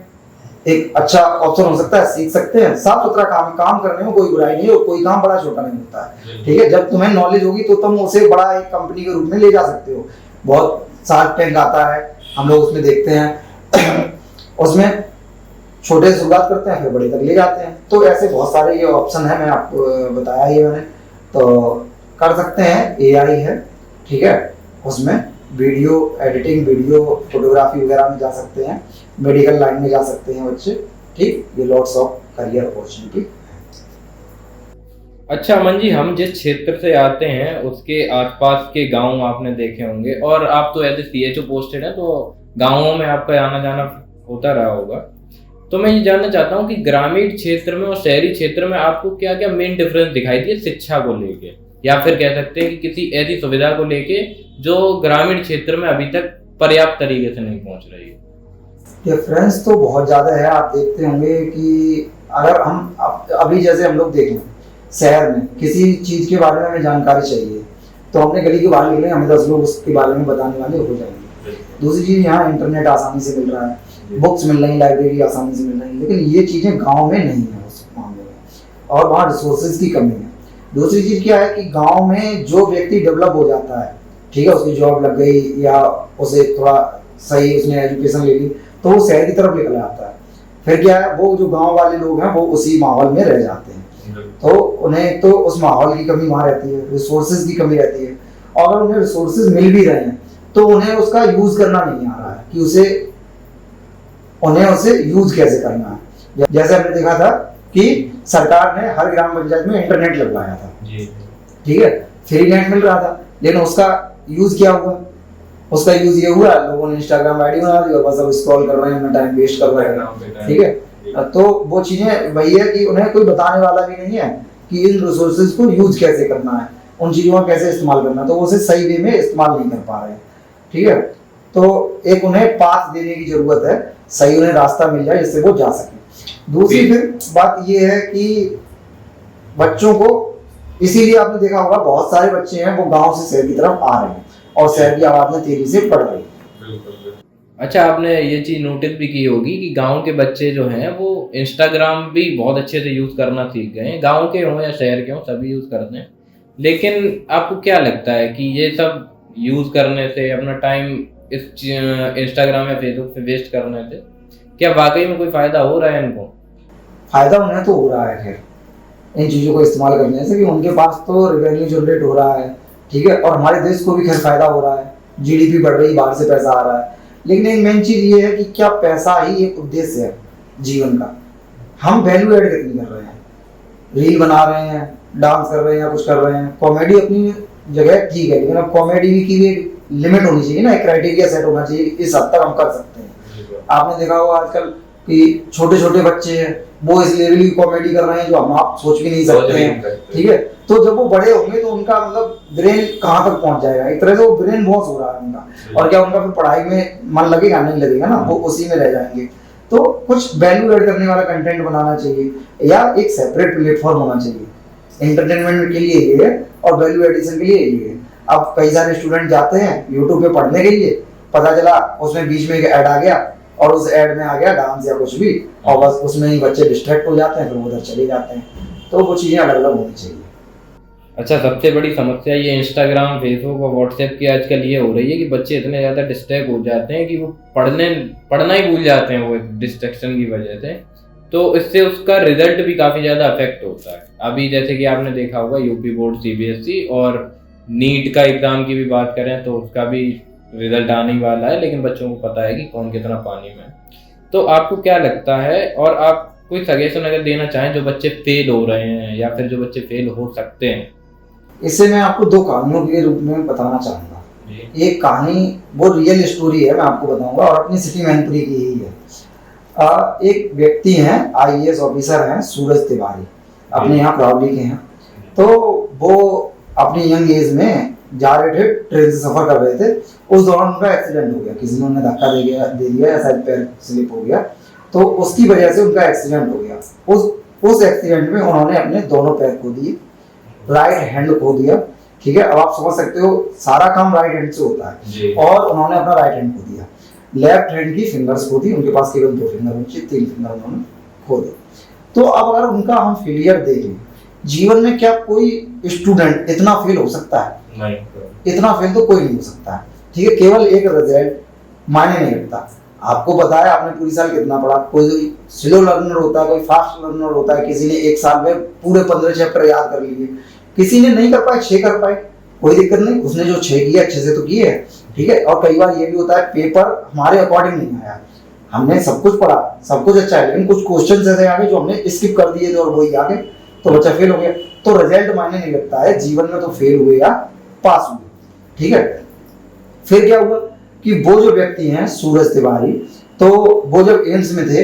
एक अच्छा ऑप्शन हो सकता है, सीख सकते हैं। साफ सुथरा काम करने में कोई बुराई नहीं है, कोई काम बड़ा छोटा नहीं होता है। ठीक है, जब तुम्हें नॉलेज होगी तो तुम उसे बड़ा एक कंपनी के रूप में ले जा सकते हो। बहुत शार्क टैंक आता है, हम लोग उसमें देखते हैं उसमें छोटे से शुरुआत करते हैं फिर बड़े तक ले जाते हैं। तो ऐसे बहुत सारे ये ऑप्शन है, मैं आपको बताया ये मैंने, तो कर सकते हैं। एआई है, ठीक है, उसमें वीडियो एडिटिंग, वीडियो फोटोग्राफी वगैरह में जा सकते हैं, मेडिकल लाइन में जा सकते हैं बच्चे। ठीक, ये लॉट्स ऑफ करियर अपॉर्चुनिटी। अच्छा अमन जी, हम जिस क्षेत्र से आते हैं उसके आसपास के गांव आपने देखे होंगे, और आप तो एज ए सीएचओ पोस्टेड हैं, तो गांवों में आपका आना जाना होता रहा होगा। तो मैं ये जानना चाहता हूँ कि ग्रामीण क्षेत्र में और शहरी क्षेत्र में आपको क्या क्या मेन डिफरेंस दिखाई दिए शिक्षा को लेके, या फिर कह सकते हैं कि किसी ऐसी सुविधा को लेके जो ग्रामीण क्षेत्र में अभी तक पर्याप्त तरीके से नहीं पहुंच रही है? डिफरेंस तो बहुत ज़्यादा है। आप देखते होंगे कि अगर हम अभी जैसे हम लोग देखें शहर में किसी चीज़ के बारे में हमें जानकारी चाहिए तो हमने गली के बाहर निकले, हमें 10 लोग उसके बारे में बताने वाले हो जाएंगे। दूसरी चीज़, यहाँ इंटरनेट आसानी से मिल रहा है, बुक्स मिल रही, लाइब्रेरी आसानी से मिल रही, लेकिन ये चीज़ें गाँव में नहीं है उस मामले में, और वहाँ रिसोर्सेज की कमी है। दूसरी चीज़ क्या है कि गाँव में जो व्यक्ति डेवलप हो जाता है, ठीक है, उसकी जॉब लग गई या उसे थोड़ा सही उसने एजुकेशन ले ली, तो वो शहर की तरफ निकल आता है। फिर क्या है, वो जो गांव वाले लोग हैं वो उसी माहौल में रह जाते हैं, तो उन्हें तो उस माहौल की कमी वहाँ रहती है, रिसोर्सेज की कमी रहती है, और अगर उन्हें रिसोर्सेज मिल भी रहे हैं तो उन्हें उसका यूज करना नहीं आ रहा है कि उन्हें उसे यूज कैसे करना है। जैसे हमने देखा था कि सरकार ने हर ग्राम पंचायत में इंटरनेट लगवाया था, ठीक है, फ्री नेट मिल रहा था, लेकिन उसका यूज क्या हुआ? उसका यूज ये हुआ, लोगों ने इंस्टाग्राम आईडी बना दी और बस अब स्क्रॉल कर रहे हैं, अपना टाइम वेस्ट कर रहे हैं, ठीक है। तो वो चीजें वही है कि उन्हें कोई बताने वाला भी नहीं है कि इन रिसोर्सेज को यूज कैसे करना है, उन चीजों का कैसे इस्तेमाल करना है, तो वो उसे सही वे में इस्तेमाल नहीं कर पा रहे हैं, ठीक है। तो एक उन्हें पाथ देने की जरूरत है, सही उन्हें रास्ता मिल जाए जिससे वो जा सके। दूसरी फिर बात ये है कि बच्चों को, इसीलिए आपने देखा होगा बहुत सारे बच्चे हैं वो गांव से शहर की तरफ आ रहे हैं और शहर की आबादी तेजी से बढ़ रही है। अच्छा, आपने ये चीज नोटिस भी की होगी कि गांव के बच्चे जो हैं वो इंस्टाग्राम भी बहुत अच्छे से यूज करना सीख गए हैं, गांव के हों या शहर के हों सभी यूज करते हैं। लेकिन आपको क्या लगता है कि ये सब यूज करने से, अपना टाइम इस इंस्टाग्राम या फेसबुक पे वेस्ट करने से क्या वाकई में कोई फायदा हो रहा है इनको? फायदा उन्हें तो हो रहा है खैर इन चीज़ों को इस्तेमाल करने से, कि उनके पास तो रेवेन्यू जनरेट हो रहा है, ठीक है, और हमारे देश को भी खैर फायदा हो रहा है, जीडीपी बढ़ रही, बाहर से पैसा आ रहा है। लेकिन एक मेन चीज़ ये है कि क्या पैसा ही एक उद्देश्य है जीवन का? हम वैल्यू एड कितनी कर रहे हैं, रील बना रहे हैं, डांस कर रहे हैं या कुछ कर रहे हैं, कॉमेडी अपनी जगह ठीक है, लेकिन अब कॉमेडी की भी लिमिट होनी चाहिए ना, एक क्राइटेरिया सेट होना चाहिए, इस हद तक हम कर सकते हैं। आपने देखा होगा आजकल कि छोटे छोटे बच्चे हैं वो इस लेवल की कॉमेडी कर रहे हैं जो हम आप सोच भी नहीं सकते हैं, ठीक है। तो जब वो बड़े होंगे तो उनका मतलब ब्रेन कहाँ तक पहुंच जाएगा, एक तरह से वो ब्रेन वॉश हो रहा है उनका, और क्या उनका फिर पढ़ाई में मन लगेगा? नहीं लगेगा ना, वो उसी में रह जाएंगे। तो कुछ वैल्यू ऐड करने वाला कंटेंट बनाना चाहिए या एक सेपरेट प्लेटफॉर्म होना चाहिए। एंटरटेनमेंट के लिए ये है और वैल्यू एडिशन के लिए ये है। अब कई सारे स्टूडेंट जाते हैं यूट्यूब पे पढ़ने के लिए, पता चला उसमें बीच में एक ऐड आ गया और उस ऐड में आ गया डांस या कुछ भी, और बस उसमें ही बच्चे डिस्ट्रैक्ट हो जाते हैं, फिर उधर चले जाते हैं। तो वो चीज़ें अलग अलग होनी चाहिए। अच्छा, सबसे बड़ी समस्या ये इंस्टाग्राम, फेसबुक और व्हाट्सएप की आजकल ये हो रही है कि बच्चे इतने ज़्यादा डिस्ट्रैक्ट हो जाते हैं कि वो पढ़ना ही भूल जाते हैं वो डिस्ट्रैक्शन की वजह से। तो इससे उसका रिजल्ट भी काफ़ी ज़्यादा अफेक्ट होता है। अभी जैसे कि आपने देखा होगा यूपी बोर्ड, सीबीएसई और नीट का एग्ज़ाम की भी बात करें तो उसका भी रिजल्ट आने ही वाला है, लेकिन बच्चों को पता है कि कौन कितना पानी में। तो आपको क्या लगता है, और आप कोई सजेशन अगर देना चाहें जो बच्चे फेल हो रहे हैं या फिर जो बच्चे फेल हो सकते हैं? इससे मैं आपको दो कहानियों के रूप में बताना चाहूँगा। एक कहानी वो रियल स्टोरी है, मैं आपको बताऊंगा, और अपनी सिटी मैनपुरी की ही है। एक व्यक्ति हैं, आईएएस ऑफिसर हैं, सूरज तिवारी, अपने यहाँ प्रॉब्ली के हैं। तो वो अपनी यंग एज में जा रहे थे, ट्रेन से सफर कर रहे थे, उस दौरान उनका एक्सीडेंट हो गया, किसी ने उन्हें धक्का दे दिया या शायद पैर स्लिप हो गया, तो उसकी वजह से उनका एक्सीडेंट हो गया। उस एक्सीडेंट में उन्होंने अपने दोनों पैर खो दिए, राइट हैंड खो दिया, ठीक है। अब आप समझ सकते हो सारा काम राइट हैंड से होता है, और उन्होंने अपना राइट हैंड खो दिया। लेफ्ट हैंड की फिंगर्स खो दी, उनके पास केवल 2 फिंगर बची, 3 फिंगर उन्होंने खो दिए। तो अब अगर उनका हम फेलियर देखें, जीवन में क्या कोई स्टूडेंट इतना फेल हो सकता है? नहीं, इतना फेल तो कोई नहीं हो सकता है, ठीक है। केवल एक रिजल्ट मायने नहीं रखता। आपको पता है आपने पूरी साल कितना पढ़ा, कोई स्लो लर्नर होता है, कोई फास्ट लर्नर होता है, किसी ने एक साल में पूरे 15 चैप्टर याद कर लिए, किसी ने नहीं कर पाए, 6 कर पाए, कोई दिक्कत नहीं, उसने जो 6 किया अच्छे से तो किए है, ठीक है। और कई बार ये भी होता है पेपर हमारे अकॉर्डिंग नहीं आया, हमने सब कुछ पढ़ा, सब कुछ अच्छा है, लेकिन कुछ क्वेश्चन ऐसे आ गए जो हमने स्किप कर दिए थे और वही आ गए, तो बच्चा फेल हो गया। तो रिजल्ट मायने नहीं लगता है जीवन में, तो फेल हुए या पास हुए, ठीक है। फिर क्या हुआ कि वो जो व्यक्ति हैं सूरज तिवारी, तो वो जब एम्स में थे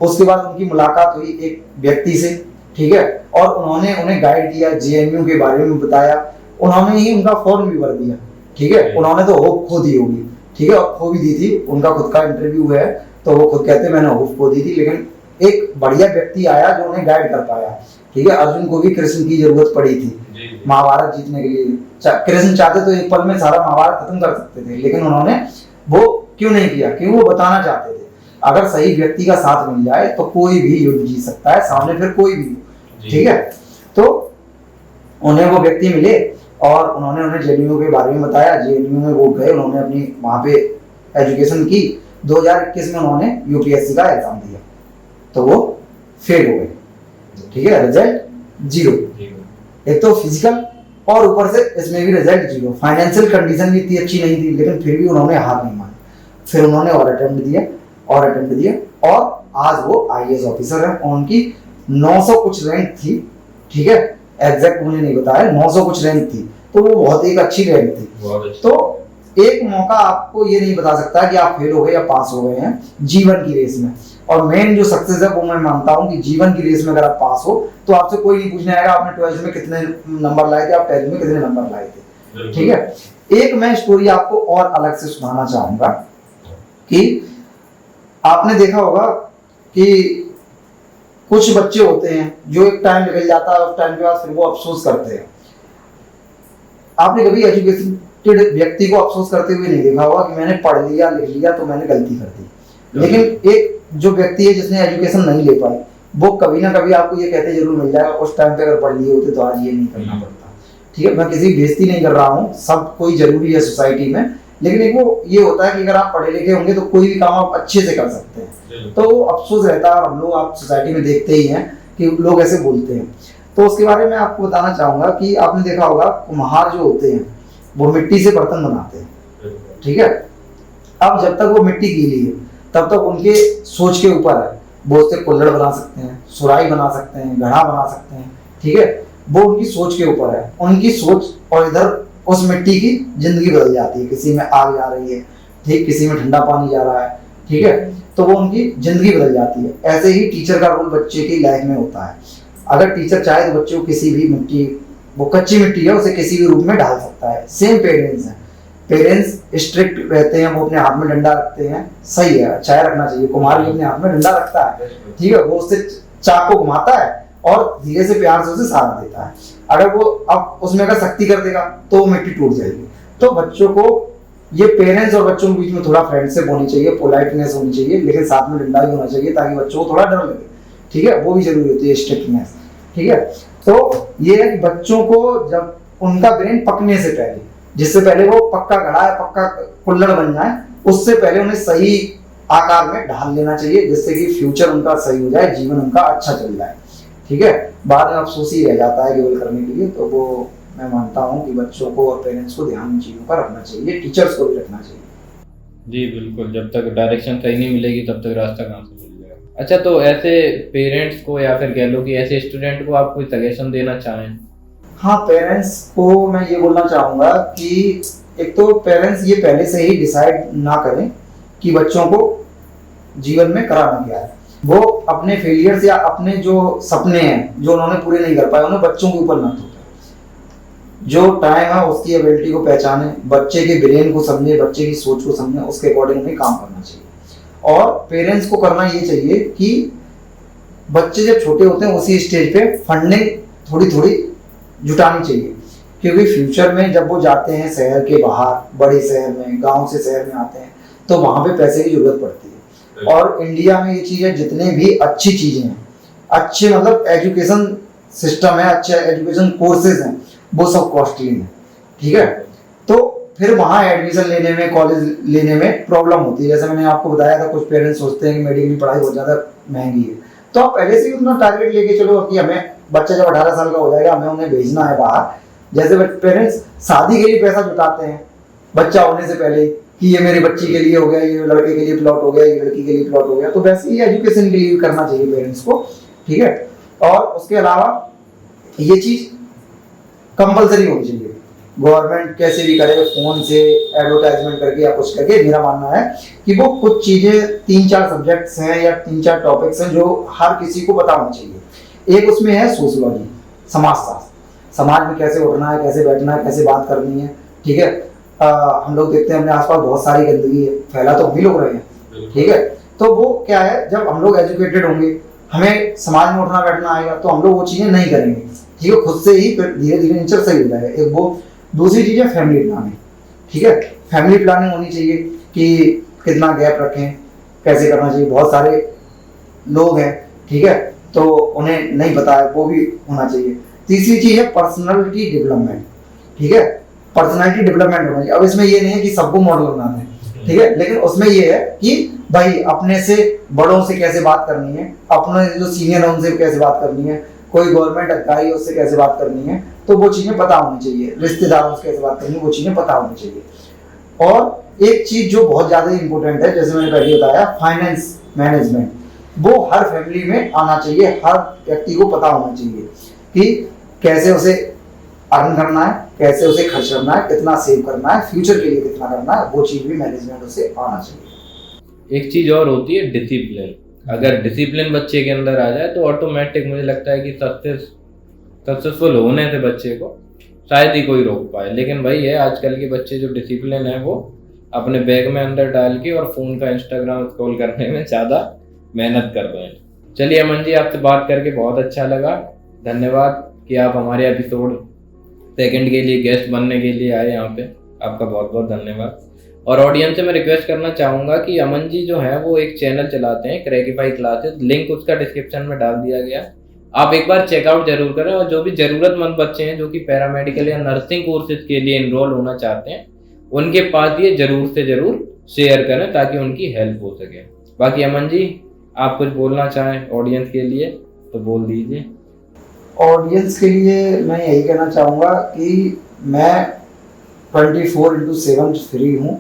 उसके बाद उनकी मुलाकात हुई एक व्यक्ति से, ठीक है, और उन्होंने उन्हें गाइड किया, जेएनयू के बारे में बताया, उन्होंने ही उनका फॉर्म भी भर दिया, ठीक है। उन्होंने तो होप खो दी होगी, ठीक है, और खो भी दी थी, उनका खुद का इंटरव्यू है तो वो खुद कहते हैं मैंने होप खो दी थी, लेकिन एक बढ़िया व्यक्ति आया जो उन्हें गाइड कर पाया, ठीक है। अर्जुन को भी कृष्ण की जरूरत पड़ी थी महाभारत जीतने के लिए। कृष्ण चाहते तो एक पल में सारा महाभारत खत्म कर सकते थे, लेकिन उन्होंने वो क्यों नहीं किया? क्यों? वो बताना चाहते थे अगर सही व्यक्ति का साथ मिल जाए तो कोई भी युद्ध जीत सकता है, सामने फिर कोई भी, ठीक है। तो उन्हें वो व्यक्ति मिले और उन्होंने उन्हें जेएनयू के बारे में बताया, जेएनयू में वो गए, उन्होंने अपनी वहाँ पे एजुकेशन की। 2021 में उन्होंने यूपीएससी का एग्जाम दिया तो वो फेल हो गए, ठीक है, रिजल्ट 0। एक तो फिजिकल और ऊपर से इसमें भी रिजल्ट 0। फाइनेंशियल कंडीशन भी इतनी अच्छी नहीं थी, लेकिन फिर भी उन्होंने हार नहीं मानी। फिर उन्होंने और अटेम्प्ट दिया और आज वो आईएएस ऑफिसर है। उनकी 900 कुछ रैंक थी, ठीक है, एग्जैक्ट मुझे नहीं बताया, 900 कुछ रैंक थी, तो वो बहुत एक अच्छी रैंक थी। तो एक मौका आपको ये नहीं बता सकता कि आप फेल हो गए या पास हो गए हैं जीवन की रेस में। और मेन जो सक्सेस है वो मैं मानता हूँ कि जीवन की रेस में अगर आप पास हो तो आपसे कोई नहीं पूछने आएगा आपने 12th में कितने नंबर लाए थे, आप 10th में कितने नंबर लाए थे। ठीक है, एक मैं स्टोरी आपको और अलग से सुनाना चाहूंगा कि आपने देखा होगा कि कुछ बच्चे होते हैं जो एक टाइम निकल जाता है, उस टाइम के बाद फिर वो अफसोस करते हैं। आपने कभी एजुकेटेड व्यक्ति को अफसोस करते हुए नहीं देखा होगा कि मैंने पढ़ लिया लिख लिया तो मैंने गलती कर दी। लेकिन एक जो व्यक्ति है जिसने एजुकेशन नहीं ले पाई वो कभी ना कभी आपको ये कहते जरूर मिल जाएगा उस टाइम पे अगर पढ़ लिए होते तो आज ये नहीं करना पड़ता। ठीक है, मैं किसी की बेइज्जती नहीं कर रहा हूँ, सब कोई जरूरी है सोसाइटी में, लेकिन एक वो ये होता है कि अगर आप पढ़े लिखे होंगे तो कोई भी काम आप अच्छे से कर सकते हैं। तो अफसोस रहता है, हम लोग आप सोसाइटी में देखते ही हैं कि लोग ऐसे बोलते हैं। तो उसके बारे में आपको बताना चाहूंगा कि आपने देखा होगा कुम्हार जो होते हैं वो मिट्टी से बर्तन बनाते हैं। ठीक है, अब जब तक वो मिट्टी गीली है तब तक उनके सोच के ऊपर है, वो उससे कुल्हड़ बना सकते हैं, सुराही बना सकते हैं, घड़ा बना सकते हैं। ठीक है, वो उनकी सोच के ऊपर है, उनकी सोच। और इधर उस मिट्टी की जिंदगी बदल जाती है, किसी में आग जा रही है, ठीक, किसी में ठंडा पानी जा रहा है। ठीक है, तो वो उनकी जिंदगी बदल जाती है। ऐसे ही टीचर का रोल बच्चे की लाइफ में होता है। अगर टीचर चाहे तो बच्चों को किसी भी मिट्टी, वो कच्ची मिट्टी है, उसे किसी भी रूप में डाल सकता है। सेम पेरेंट्स हैं, पेरेंट्स स्ट्रिक्ट रहते हैं, वो अपने हाथ में डंडा रखते हैं, सही है, अच्छा रखना चाहिए। कुम्हार भी अपने हाथ में डंडा रखता है, ठीक है, वो उससे चाक को घुमाता है और धीरे से प्यार से उसे सहारा देता है। अगर वो अब उसमें अगर सख्ती कर देगा तो वो मिट्टी टूट जाएगी। तो बच्चों को ये पेरेंट्स और बच्चों के बीच में थोड़ा फ्रेंडशिप होनी चाहिए, पोलाइटनेस होनी चाहिए, लेकिन साथ में डंडा भी होना चाहिए ताकि बच्चों को थोड़ा डर लगे। ठीक है, वो भी जरूरी होती है, स्ट्रिक्टनेस। ठीक है, तो ये है कि बच्चों को जब उनका ब्रेन पकने से पहले, जिससे पहले वो पक्का घड़ा है, पक्का कुल्हड़ बन जाए, उससे पहले उन्हें सही आकार में ढाल लेना चाहिए, जिससे कि फ्यूचर उनका सही हो जाए, जीवन उनका अच्छा चल जाए। ठीक है, बाद में अफसोस ही रह जाता है केवल करने के लिए। तो वो मैं मानता हूँ कि बच्चों को और पेरेंट्स को ध्यान इन चीज़ों का रखना चाहिए, टीचर्स को भी रखना चाहिए। जी बिल्कुल, जब तक डायरेक्शन सही नहीं मिलेगी तब तक रास्ता कहाँ से मिलेगा। अच्छा, तो ऐसे पेरेंट्स को या फिर कह लो कि ऐसे स्टूडेंट को आप कोई सजेशन देना चाहें? हाँ, पेरेंट्स को मैं ये बोलना चाहूँगा कि एक तो पेरेंट्स ये पहले से ही डिसाइड ना करें कि बच्चों को जीवन में कराना क्या है। वो अपने फेलियर्स या अपने जो सपने हैं जो उन्होंने पूरे नहीं कर पाए, उन्हें बच्चों के ऊपर ना थोपें। जो टाइम है उसकी एबिलिटी को पहचाने, बच्चे के ब्रेन को समझे, बच्चे की सोच को समझे, उसके अकॉर्डिंग उन्हें काम करना चाहिए। और पेरेंट्स को करना ये चाहिए कि बच्चे जब छोटे होते हैं उसी स्टेज पे फंडिंग थोड़ी थोड़ी जुटानी चाहिए, क्योंकि फ्यूचर में जब वो जाते हैं शहर के बाहर, बड़े शहर में, गांव से शहर में आते हैं, तो वहां पे पैसे की जरूरत पड़ती है। और इंडिया में ये चीज़ है, जितने भी अच्छी चीज़ें हैं, अच्छे मतलब एजुकेशन सिस्टम है, अच्छे एजुकेशन कोर्सेज हैं, वो सब कॉस्टली हैं। ठीक है, तो फिर वहाँ एडमिशन लेने में, कॉलेज लेने में प्रॉब्लम होती है। जैसे मैंने आपको बताया था, कुछ पेरेंट्स सोचते हैं कि मेडिकल की पढ़ाई बहुत ज़्यादा महंगी है, तो आप पहले से ही उतना टारगेट लेके चलो कि हमें बच्चा जब 18 साल का हो जाएगा हमें उन्हें भेजना है बाहर। जैसे पेरेंट्स शादी के लिए पैसा जुटाते हैं बच्चा होने से पहले कि ये मेरी बच्ची के लिए हो गया, ये लड़के के लिए प्लॉट हो गया, ये लड़की के लिए प्लॉट हो गया, तो वैसे ही एजुकेशन के लिए करना चाहिए पेरेंट्स को। ठीक है, और उसके अलावा ये चीज़ कंपलसरी होनी चाहिए। गवर्नमेंट कैसे भी करे, फोन से एडवर्टाइजमेंट करके या कुछ करके, मेरा मानना है कि वो कुछ चीज़ें 3-4 सब्जेक्ट्स हैं या 3-4 टॉपिक्स हैं जो हर किसी को पता होना चाहिए। एक उसमें है सोशियोलॉजी, समाजशास्त्र, समाज में कैसे उठना है, कैसे बैठना है, कैसे बात करनी है। ठीक है, हम लोग देखते हैं अपने आसपास बहुत सारी गंदगी है, फैला तो हम ही लोग रहे हैं। ठीक है, तो वो क्या है, जब हम लोग एजुकेटेड होंगे, हमें समाज में उठना बैठना आएगा, तो हम लोग वो चीज़ें नहीं करेंगे। ठीक है, खुद से ही फिर धीरे धीरे नेचर सही हो जाएगा। एक वो, दूसरी चीज़ है फैमिली प्लानिंग। ठीक है, फैमिली प्लानिंग होनी चाहिए कि कितना गैप रखें, कैसे करना चाहिए। बहुत सारे लोग हैं, ठीक है, तो उन्हें नहीं पता है, वो भी होना चाहिए। तीसरी चीज़ है पर्सनालिटी डेवलपमेंट। ठीक है, पर्सनालिटी डेवलपमेंट होना चाहिए। अब इसमें ये नहीं है कि सबको मॉडल बनाना है, ठीक है, लेकिन उसमें ये है कि भाई अपने से बड़ों से कैसे बात करनी है, अपने जो सीनियर है उनसे कैसे बात करनी है, कोई गवर्नमेंट अधिकारी है उससे कैसे बात करनी है, तो वो चीज़ें पता होनी चाहिए। रिश्तेदारों से कैसे बात करनी है, वो चीज़ें पता होनी चाहिए। और एक चीज़ जो बहुत ज़्यादा इंपॉर्टेंट है, जैसे मैंने पहले बताया, फाइनेंस मैनेजमेंट, वो हर फैमिली में आना चाहिए, हर व्यक्ति को पता होना चाहिए कि कैसे उसे अर्न करना है, कैसे उसे खर्च करना है, कितना सेव करना है, फ्यूचर के लिए कितना करना है, वो चीज़ भी मैनेजमेंट उसे आना चाहिए। एक चीज़ और होती है डिसिप्लिन। अगर डिसिप्लिन बच्चे के अंदर आ जाए तो ऑटोमेटिक मुझे लगता है कि सक्सेसफुल होने से बच्चे को शायद ही कोई रोक पाए। लेकिन वही है, आजकल के बच्चे जो डिसिप्लिन है वो अपने बैग में अंदर डाल के और फ़ोन का इंस्टाग्राम स्क्रॉल करने में ज़्यादा मेहनत कर रहे हैं। चलिए अमन जी, आपसे बात करके बहुत अच्छा लगा। धन्यवाद कि आप हमारे एपिसोड सेकंड के लिए गेस्ट बनने के लिए आए यहाँ पे। आपका बहुत बहुत धन्यवाद। और ऑडियंस से मैं रिक्वेस्ट करना चाहूँगा कि अमन जी जो है वो एक चैनल चलाते हैं, क्रैकीफाई क्लासेस, लिंक उसका डिस्क्रिप्शन में डाल दिया गया। आप एक बार चेकआउट जरूर करें और जो भी ज़रूरतमंद बच्चे हैं जो कि पैरामेडिकल या नर्सिंग कोर्सेज के लिए इनरोल होना चाहते हैं, उनके पास ये ज़रूर से ज़रूर शेयर करें ताकि उनकी हेल्प हो सके। बाकी अमन जी, आप कुछ बोलना चाहें ऑडियंस के लिए तो बोल दीजिए। ऑडियंस के लिए मैं यही कहना चाहूँगा कि मैं 24/7 फ्री हूँ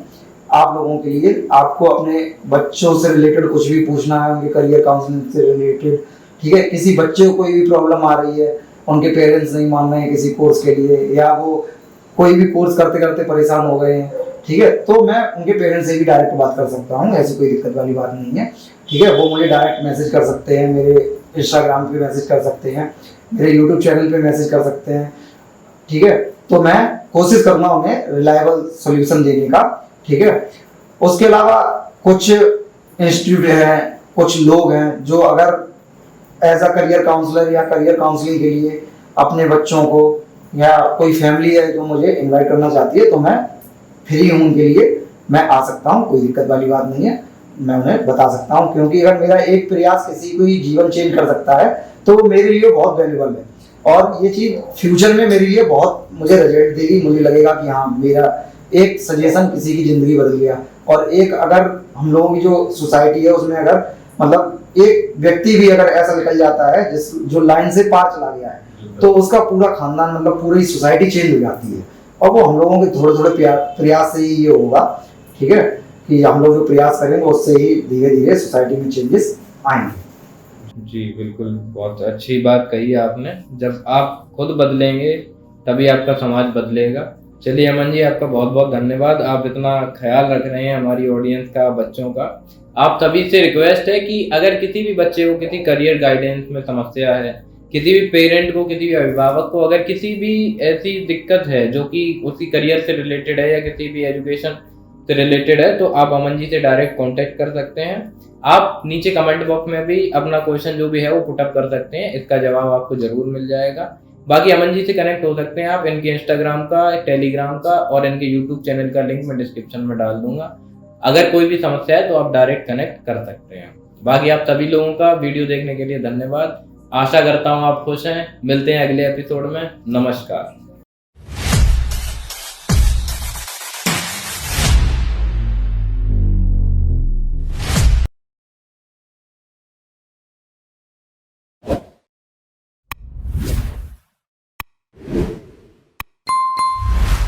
आप लोगों के लिए। आपको अपने बच्चों से रिलेटेड कुछ भी पूछना है, उनके करियर काउंसलिंग से रिलेटेड, ठीक है, किसी बच्चे को कोई भी प्रॉब्लम आ रही है, उनके पेरेंट्स नहीं मान रहे हैं किसी कोर्स के लिए, या वो कोई भी कोर्स करते करते परेशान हो गए हैं, ठीक है, तो मैं उनके पेरेंट्स से भी डायरेक्ट बात कर सकता हूँ, ऐसी कोई दिक्कत वाली बात नहीं है, ठीक है। वो मुझे डायरेक्ट मैसेज कर सकते हैं, मेरे इंस्टाग्राम पे मैसेज कर सकते हैं, मेरे यूट्यूब चैनल पे मैसेज कर सकते हैं, ठीक है। तो मैं कोशिश करूँगा उन्हें रिलायबल सोल्यूशन देने का, ठीक है। उसके अलावा कुछ इंस्टीट्यूट हैं, कुछ लोग हैं जो अगर एज अ करियर काउंसलर या करियर काउंसलिंग के लिए अपने बच्चों को, या कोई फैमिली है जो मुझे इनवाइट करना चाहती है, तो मैं फ्री हूँ उनके लिए, मैं आ सकता हूँ, कोई दिक्कत वाली बात नहीं है, मैं उन्हें बता सकता हूँ। क्योंकि अगर मेरा एक प्रयास किसी को ही जीवन चेंज कर सकता है तो वो मेरे लिए बहुत वैल्यूबल है, और ये चीज़ फ्यूचर में मेरे लिए बहुत मुझे रिजल्ट देगी। मुझे लगेगा कि हाँ, मेरा एक सजेशन किसी की ज़िंदगी बदल गया। और एक अगर हम लोगों की जो सोसाइटी है उसमें अगर मतलब एक व्यक्ति भी अगर ऐसा निकल जाता है जो लाइन से पार चला गया है, तो उसका पूरा खानदान, मतलब पूरी सोसाइटी चेंज हो जाती है। और वो हम लोगों के थोड़े थोड़े प्रयास से ही ये होगा, ठीक है, कि हम लोग जो प्रयास करेंगे उससे ही धीरे धीरे सोसाइटी में चेंजेस आएंगे। जी बिल्कुल, बहुत अच्छी बात कही आपने। जब आप खुद बदलेंगे तभी आपका समाज बदलेगा। चलिए अमन जी, आपका बहुत बहुत धन्यवाद। आप इतना ख्याल रख रहे हैं हमारी ऑडियंस का, बच्चों का। आप सभी से रिक्वेस्ट है कि अगर किसी भी बच्चे को किसी करियर गाइडेंस में समस्या है, किसी भी पेरेंट को, किसी भी अभिभावक को अगर किसी भी ऐसी दिक्कत है जो कि उसकी करियर से रिलेटेड है या किसी भी एजुकेशन से रिलेटेड है, तो आप अमन जी से डायरेक्ट कांटेक्ट कर सकते हैं। आप नीचे कमेंट बॉक्स में भी अपना क्वेश्चन जो भी है वो पुटअप कर सकते हैं, इसका जवाब आपको जरूर मिल जाएगा। बाकी अमन जी से कनेक्ट हो सकते हैं आप, इनके इंस्टाग्राम का, टेलीग्राम का और इनके यूट्यूब चैनल का लिंक मैं डिस्क्रिप्शन में डाल दूंगा। अगर कोई भी समस्या है तो आप डायरेक्ट कनेक्ट कर सकते हैं। बाकी आप सभी लोगों का वीडियो देखने के लिए धन्यवाद। आशा करता हूँ आप खुश हैं। मिलते हैं अगले एपिसोड में। नमस्कार।